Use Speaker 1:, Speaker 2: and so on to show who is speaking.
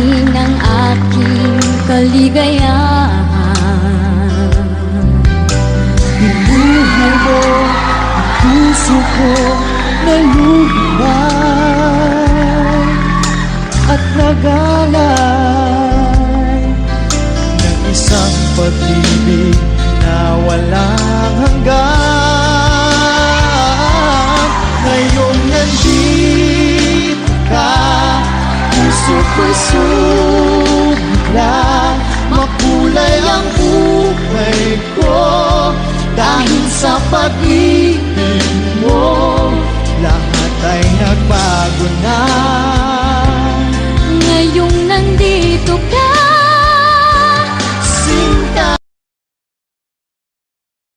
Speaker 1: sanhi ng aking kaligayahan.
Speaker 2: Yung buhay mo, ang puso ko nalulubay at nagala